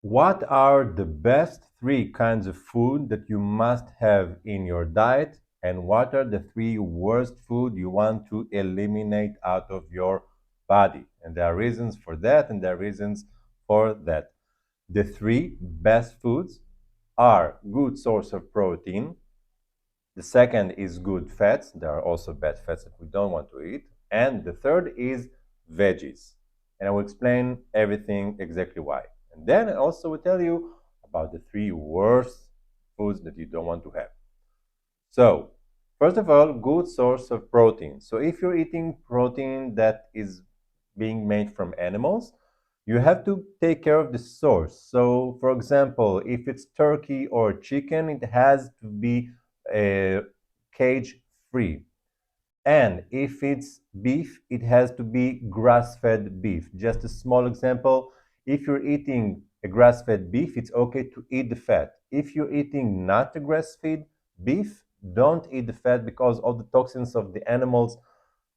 What are the best three kinds of food that you must have in your diet, and what are the three worst food you want to eliminate out of your body? And there are reasons for that, and there are reasons for that. The three best foods are good source of protein. The second is good fats. There are also bad fats that we don't want to eat. And the third is veggies. And I will explain everything exactly why. And then I also will tell you about the three worst foods that you don't want to have. So, first of all, good source of protein. So, if you're eating protein that is being made from animals, you have to take care of the source. So, for example, if it's turkey or chicken, it has to be cage free. And if it's beef, it has to be grass fed beef. Just a small example, if you're eating a grass fed beef, it's okay to eat the fat. If you're eating not a grass fed beef, don't eat the fat because all the toxins of the animals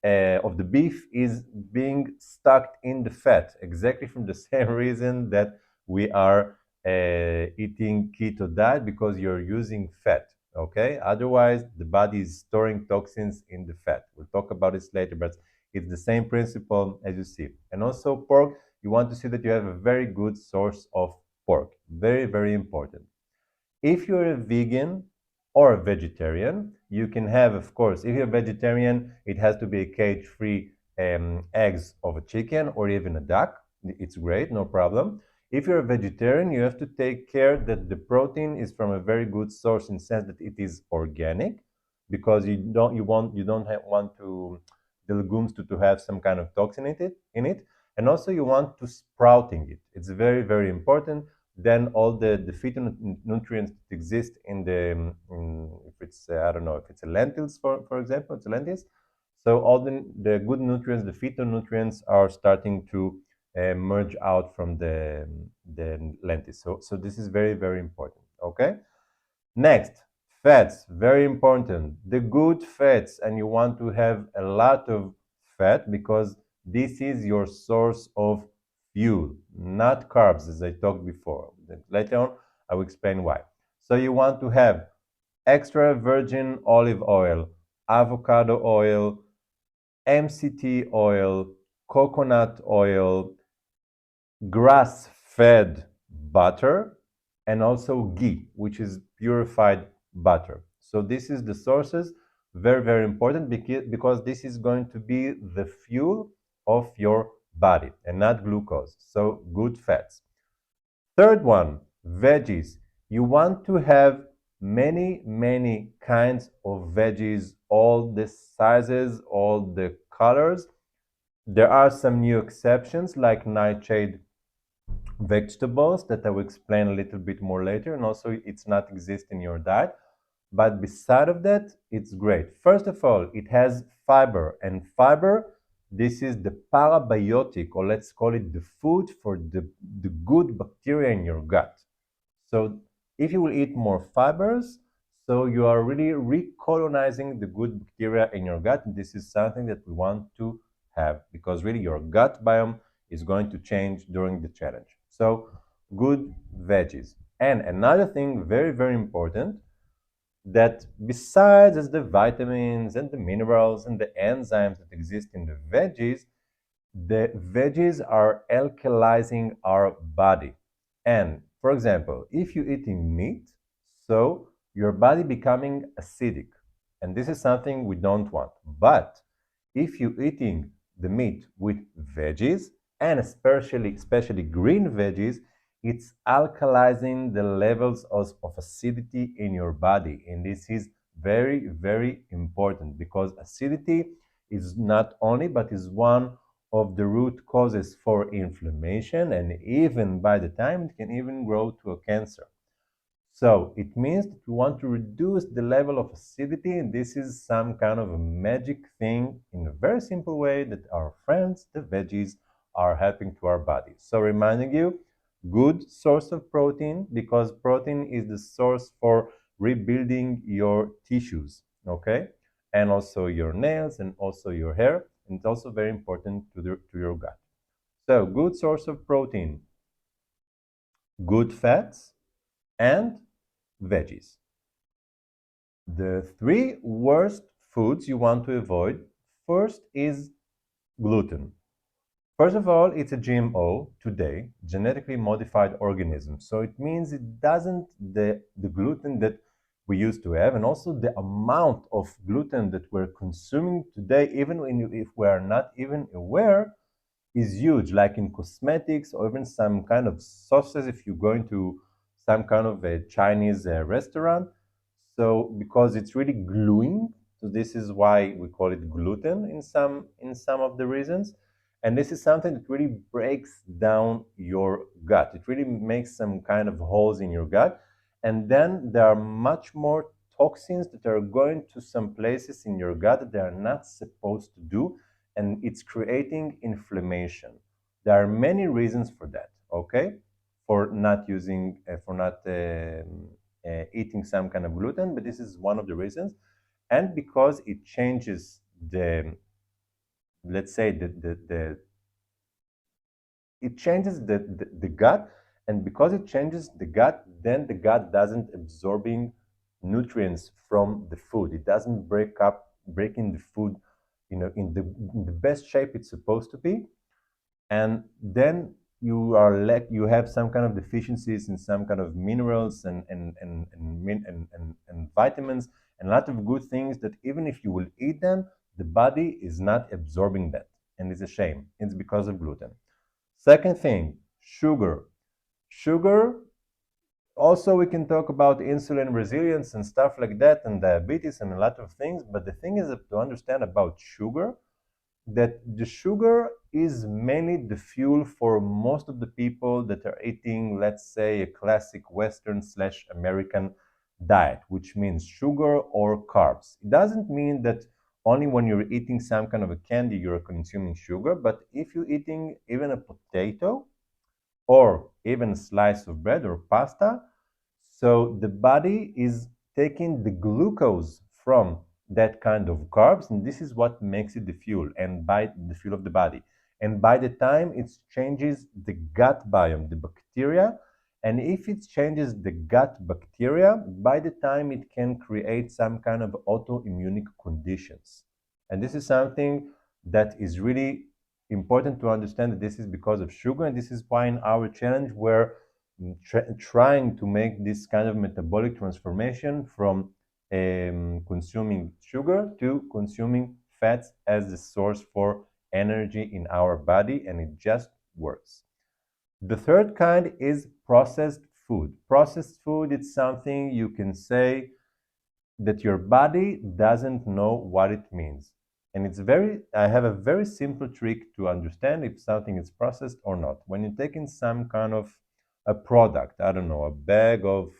of the beef is being stuck in the fat, exactly from the same reason that we are eating keto diet, because you're using fat. Okay, otherwise the body is storing toxins in the fat. We'll talk about this later, but it's the same principle as you see. And also pork, you want to see that you have a very good source of pork. Very, very important. If you're a vegan or a vegetarian, you can have, of course, if you're a vegetarian, it has to be a cage-free eggs of a chicken or even a duck. It's great, no problem. If you're a vegetarian, you have to take care that the protein is from a very good source in the sense that it is organic, because want to the legumes to have some kind of toxin in it, and also you want to sprouting it. It's very, very important. Then all the phytonutrients that exist in the if it's I don't know if it's a lentils, for example, it's a lentils. So all the good nutrients, the phytonutrients, are starting to merge out from the lentils. So this is very, very important. Okay. Next, fats, very important. The good fats, and you want to have a lot of fat because this is your source of fuel, not carbs, as I talked before. Then later on, I will explain why. So you want to have extra virgin olive oil, avocado oil, MCT oil, coconut oil, grass-fed butter, and also ghee, which is purified butter. So this is the sources, very, very important, because this is going to be the fuel of your body and not glucose. So good fats. Third one, veggies. You want to have many, many kinds of veggies, all the sizes, all the colors. There are some new exceptions like nightshade vegetables that I will explain a little bit more later, and also it's not exist in your diet. But beside of that, it's great. First of all, it has fiber, and fiber, this is the parabiotic, or let's call it the food for the good bacteria in your gut. So if you will eat more fibers, so you are really recolonizing the good bacteria in your gut. And this is something that we want to have, because really your gut biome is going to change during the challenge. So good veggies. And another thing very, very important, that besides as the vitamins and the minerals and the enzymes that exist in the veggies are alkalizing our body. And for example, if you're eating meat, so your body becoming acidic. And this is something we don't want. But if you're eating the meat with veggies, and especially green veggies, it's alkalizing the levels of acidity in your body. And this is very, very important, because acidity is not only, but is one of the root causes for inflammation, and even by the time it can even grow to a cancer. So it means that we want to reduce the level of acidity, and this is some kind of a magic thing in a very simple way that our friends, the veggies, are helping to our body. So reminding you, good source of protein, because protein is the source for rebuilding your tissues, okay? And also your nails and also your hair, and it's also very important to your gut. So good source of protein. good fats, and veggies. The three worst foods you want to avoid first is gluten. First of all, it's a GMO today, genetically modified organism. So it means it doesn't the gluten that we used to have, and also the amount of gluten that we're consuming today, even if we are not even aware, is huge, like in cosmetics or even some kind of sauces if you go into some kind of a Chinese restaurant. So because it's really gluing, so this is why we call it gluten in some of the reasons. And this is something that really breaks down your gut. It really makes some kind of holes in your gut. And then there are much more toxins that are going to some places in your gut that they are not supposed to do, and it's creating inflammation. There are many reasons for that, okay? For not eating some kind of gluten, but this is one of the reasons. And because it changes let's say, it changes the gut, and because it changes the gut, then the gut doesn't absorbing nutrients from the food. It doesn't breaking the food, in the best shape it's supposed to be, and then you have some kind of deficiencies in some kind of minerals and vitamins and a lot of good things that even if you will eat them, the body is not absorbing that, and it's a shame. It's because of gluten. Second thing, sugar. Sugar, also we can talk about insulin resilience and stuff like that, and diabetes and a lot of things, but the thing is to understand about sugar, that the sugar is mainly the fuel for most of the people that are eating, let's say, a classic Western slash American diet, which means sugar or carbs. It doesn't mean that only when you're eating some kind of a candy you're consuming sugar, but if you're eating even a potato or even a slice of bread or pasta, so the body is taking the glucose from that kind of carbs, and this is what makes it the fuel and by the fuel of the body. And by the time it changes the gut biome, the bacteria, and if it changes the gut bacteria, by the time it can create some kind of autoimmune conditions. And this is something that is really important to understand, that this is because of sugar, and this is why in our challenge we're trying to make this kind of metabolic transformation from consuming sugar to consuming fats as the source for energy in our body, and it just works. The third kind is processed food. Processed food is something you can say that your body doesn't know what it means. And I have a very simple trick to understand if something is processed or not. When you take in some kind of a product, I don't know, a bag of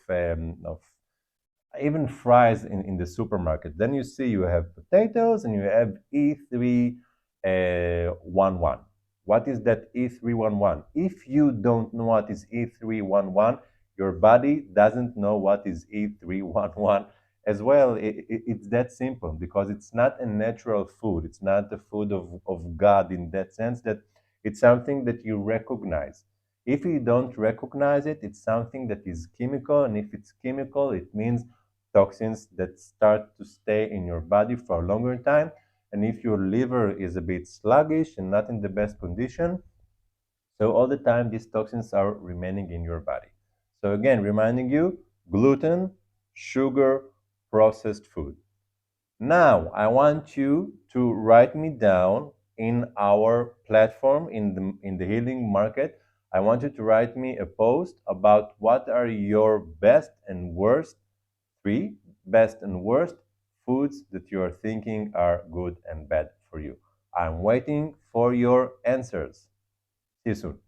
even fries in the supermarket, then you see you have potatoes and you have E311. What is that E311? If you don't know what is E311, your body doesn't know what is E311 as well. It's that simple, because it's not a natural food. It's not the food of God in that sense, that it's something that you recognize. If you don't recognize it, it's something that is chemical, and if it's chemical, it means toxins that start to stay in your body for a longer time. And if your liver is a bit sluggish and not in the best condition, so all the time these toxins are remaining in your body. So again, reminding you, gluten, sugar, processed food. Now, I want you to write me down in our platform in the healing market. I want you to write me a post about what are your three best and worst foods that you are thinking are good and bad for you. I'm waiting for your answers. See you soon.